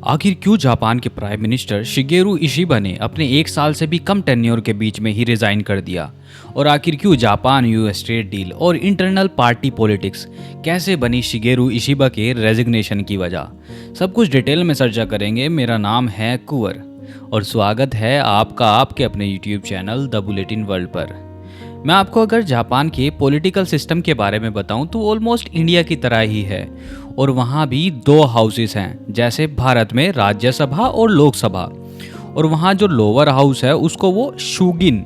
आखिर क्यों जापान के प्राइम मिनिस्टर शिगेरू इशिबा ने अपने 1 साल से भी कम टेन्योर के बीच में ही रिजाइन कर दिया? और आखिर क्यों जापान यूएस ट्रेड डील और इंटरनल पार्टी पॉलिटिक्स कैसे बनी शिगेरू इशिबा के रेजिग्नेशन की वजह? सब कुछ डिटेल में चर्चा करेंगे। मेरा नाम है कुंवर और स्वागत है आपका आपके अपने YouTube channel the bulletin world पर। मैं आपको अगर जापान के पॉलिटिकल सिस्टम के बारे में बताऊं तो ऑलमोस्ट इंडिया की तरह ही है और वहाँ भी 2 हाउसेस हैं, जैसे भारत में राज्यसभा और लोकसभा। और वहाँ जो लोअर हाउस है उसको वो शूगिन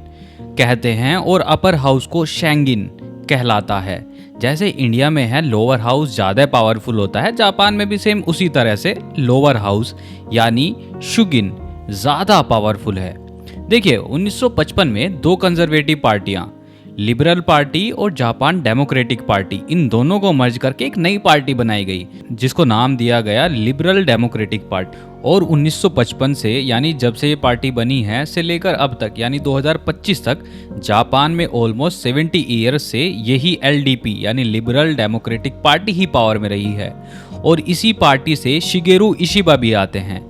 कहते हैं और अपर हाउस को शैंगिन कहलाता है। जैसे इंडिया में है लोअर हाउस ज़्यादा पावरफुल होता है, जापान में भी सेम उसी तरह से लोअर हाउस यानी शूगिन ज़्यादा पावरफुल है। देखिए 1955 में 2 कंजर्वेटिव पार्टियां, लिबरल पार्टी और जापान डेमोक्रेटिक पार्टी, इन दोनों को मर्ज करके एक नई पार्टी बनाई गई जिसको नाम दिया गया लिबरल डेमोक्रेटिक पार्टी। और 1955 से यानी जब से ये पार्टी बनी है से लेकर अब तक यानी 2025 तक जापान में ऑलमोस्ट 70 ईयर्स से यही एलडीपी यानी लिबरल डेमोक्रेटिक पार्टी ही पावर में रही है और इसी पार्टी से शिगेरू इशिबा भी आते हैं।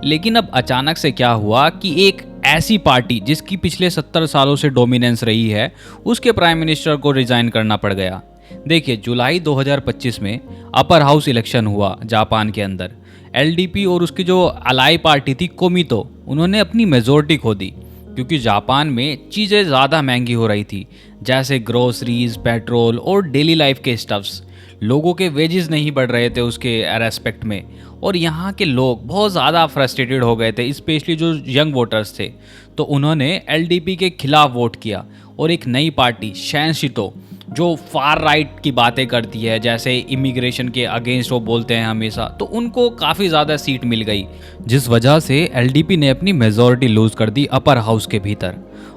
लेकिन अब अचानक से क्या हुआ कि एक ऐसी पार्टी जिसकी पिछले 70 सालों से डोमिनेंस रही है उसके प्राइम मिनिस्टर को रिजाइन करना पड़ गया। देखिए जुलाई 2025 में अपर हाउस इलेक्शन हुआ जापान के अंदर। एलडीपी और उसकी जो अलाई पार्टी थी कोमितो, उन्होंने अपनी मेजोरिटी खो दी क्योंकि जापान में चीज़ें ज़्यादा महंगी हो रही थी, जैसे ग्रोसरीज, पेट्रोल और डेली लाइफ के स्टफ्स। लोगों के वेजेस नहीं बढ़ रहे थे उसके रेस्पेक्ट में और यहाँ के लोग बहुत ज़्यादा फ्रस्ट्रेटेड हो गए थे, स्पेशली जो यंग वोटर्स थे। तो उन्होंने एलडीपी के खिलाफ वोट किया और एक नई पार्टी शैनशितो जो फार राइट की बातें करती है, जैसे इमिग्रेशन के अगेंस्ट वो बोलते हैं हमेशा, तो उनको काफ़ी ज़्यादा सीट मिल गई जिस वजह से एलडीपी ने अपनी मेजॉरिटी लूज़ कर दी अपर हाउस के भीतर।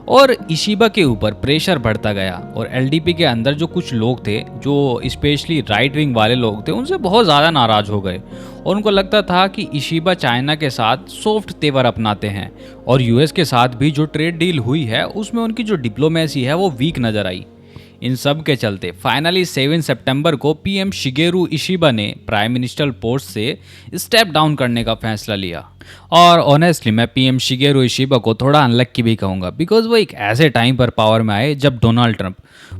और इशिबा के ऊपर प्रेशर बढ़ता गया और एलडीपी के अंदर जो कुछ लोग थे, जो स्पेशली राइट विंग वाले लोग थे, उनसे बहुत ज़्यादा नाराज़ हो गए और उनको लगता था कि इशिबा चाइना के साथ सॉफ्ट तेवर अपनाते हैं और यूएस के साथ भी जो ट्रेड डील हुई है उसमें उनकी जो डिप्लोमेसी है वो वीक नज़र आई। इन सब के चलते फाइनली 7 सितंबर को पीएम शिगेरू इशिबा ने प्राइम मिनिस्टर पोस्ट से स्टेप डाउन करने का फैसला लिया। और ऑनेस्टली मैं पीएम शिगेरू इशिबा को थोड़ा अनलक्की भी कहूँगा, बिकॉज वो एक ऐसे टाइम पर पावर में आए जब डोनाल्ड ट्रंप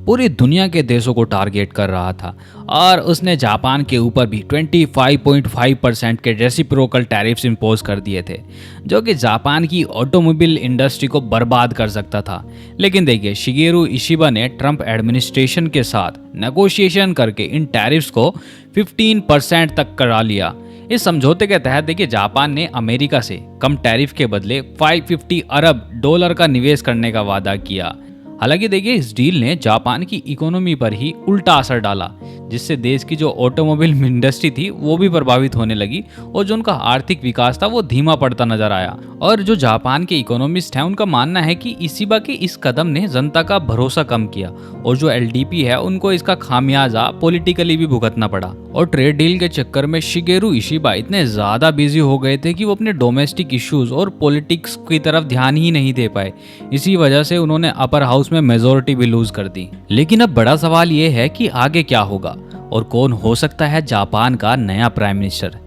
पूरी दुनिया के देशों को टारगेट कर रहा था और उसने जापान के ऊपर भी 25.5% के रेसिप्रोकल टैरिफ्स इंपोज कर दिए थे, जो कि जापान की ऑटोमोबाइल इंडस्ट्री को बर्बाद कर सकता था। लेकिन देखिए शिगेरू इशिबा ने ट्रंप एडमिनिस्ट्रेशन के साथ नेगोशिएशन करके इन टैरिफ्स को 15% तक करा लिया। इस समझौते के तहत देखिए जापान ने अमेरिका से कम टैरिफ के बदले $550 अरब का निवेश करने का वादा किया। हालांकि देखिए इस डील ने जापान की इकोनॉमी पर ही उल्टा असर डाला, जिससे देश की जो ऑटोमोबाइल इंडस्ट्री थी वो भी प्रभावित होने लगी और जो उनका आर्थिक विकास था वो धीमा पड़ता नजर आया। और जो जापान के इकोनॉमिस्ट हैं उनका मानना है कि इशिबा के इस कदम ने जनता का भरोसा कम किया और जो एलडीपी है उनको इसका खामियाजा पॉलिटिकली भी भुगतना पड़ा। और ट्रेड डील के चक्कर में शिगेरू इशिबा इतने ज्यादा बिजी हो गए थे कि वो अपने डोमेस्टिक इश्यूज और पॉलिटिक्स की तरफ ध्यान ही नहीं दे पाए। इसी वजह से उन्होंने अपर हाउस में मेजोरिटी भी लूज कर दी। लेकिन अब बड़ा सवाल ये है कि आगे क्या होगा और कौन हो सकता है जापान का नया प्राइम मिनिस्टर।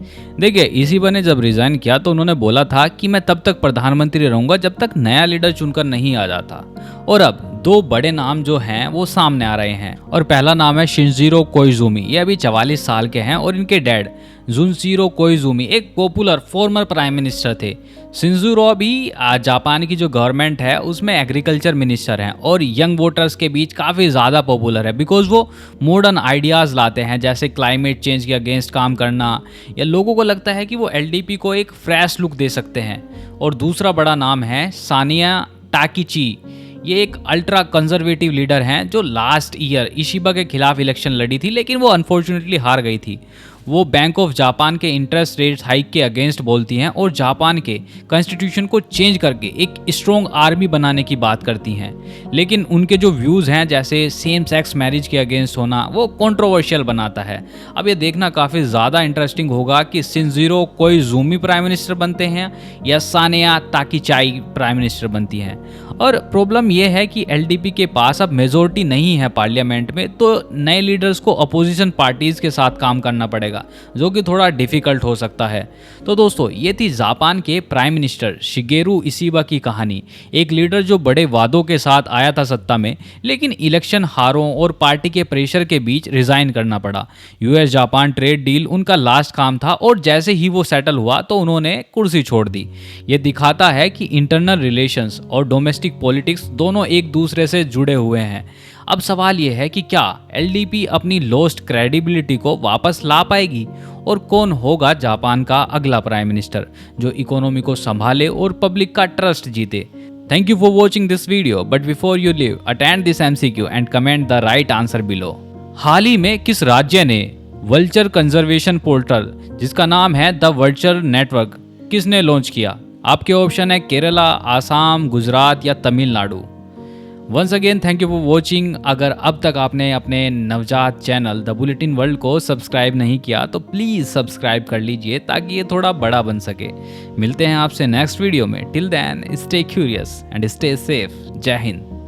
देखिए इशिबा ने जब रिजाइन किया तो उन्होंने बोला था कि मैं तब तक प्रधानमंत्री रहूंगा जब तक नया लीडर चुनकर नहीं आ जाता। और अब 2 बड़े नाम जो हैं वो सामने आ रहे हैं और पहला नाम है शिनजिरो कोइजुमी। ये अभी 44 साल के हैं और इनके डैड जुनशिरो कोइजुमी एक पॉपुलर फॉर्मर प्राइम मिनिस्टर थे। शिनजिरो अभी जापान की जो गवर्नमेंट है उसमें एग्रीकल्चर मिनिस्टर हैं और यंग वोटर्स के बीच काफ़ी ज़्यादा पॉपुलर है बिकॉज वो मॉडर्न आइडियाज़ लाते हैं, जैसे क्लाइमेट चेंज के अगेंस्ट काम करना, या लोगों को लगता है कि वो एलडीपी को एक फ्रेश लुक दे सकते हैं। और दूसरा बड़ा नाम है सानिया टाकिची। ये एक अल्ट्रा कंजर्वेटिव लीडर हैं जो लास्ट ईयर इशिबा के खिलाफ इलेक्शन लड़ी थी, लेकिन वो अनफॉर्चुनेटली हार गई थी। वो बैंक ऑफ जापान के इंटरेस्ट रेट हाइक के अगेंस्ट बोलती हैं और जापान के कॉन्स्टिट्यूशन को चेंज करके एक स्ट्रॉन्ग आर्मी बनाने की बात करती हैं। लेकिन उनके जो व्यूज़ हैं, जैसे सेम सेक्स मैरिज के अगेंस्ट होना, वो कंट्रोवर्शियल बनाता है। अब ये देखना काफ़ी ज़्यादा इंटरेस्टिंग होगा कि शिनजिरो कोइजुमी प्राइम मिनिस्टर बनते हैं या सानिया टाकिचाई प्राइम मिनिस्टर बनती हैं। और प्रॉब्लम यह है कि एलडीपी के पास अब मेजोरिटी नहीं है पार्लियामेंट में, तो नए लीडर्स को अपोजिशन पार्टीज के साथ काम करना पड़ेगा। जाएगा, जो कि थोड़ा डिफ़िकल्ट हो सकता है। तो दोस्तों, ये थी जापान के प्राइम मिनिस्टर शिगेरू इशिबा की कहानी। एक लीडर जो बड़े वादों के साथ आया था सत्ता में, लेकिन इलेक्शन हारों और पार्टी के प्रेशर के बीच रिज़ाइन करना पड़ा। यूएस जापान ट्रेड डील उनका लास्ट काम था और जैसे ही वो सेटल हुआ तो उन्होंने कुर्सी छोड़ दी। ये दिखाता है कि इंटरनल रिलेशंस और डोमेस्टिक पॉलिटिक्स दोनों एक दूसरे से जुड़े हुए हैं। अब सवाल यह है कि क्या एलडीपी अपनी लॉस्ट क्रेडिबिलिटी को वापस ला पाएगी, और कौन होगा जापान का अगला प्राइम मिनिस्टर जो इकोनॉमी को संभाले और पब्लिक का ट्रस्ट जीते। Thank you for watching this video, but before you leave attend this MCQ and comment the right answer below. हाल ही में किस राज्य ने वल्चर कंजर्वेशन पोर्टल, जिसका नाम है द वल्चर नेटवर्क, किसने लॉन्च किया? आपके ऑप्शन है केरला, आसाम, गुजरात या Tamil Nadu. Once again thank you for watching. अगर अब तक आपने अपने नवजात चैनल द बुलेटिन वर्ल्ड को सब्सक्राइब नहीं किया तो प्लीज़ सब्सक्राइब कर लीजिए ताकि ये थोड़ा बड़ा बन सके। मिलते हैं आपसे नेक्स्ट वीडियो में। Till then stay curious and stay safe. Jai Hind.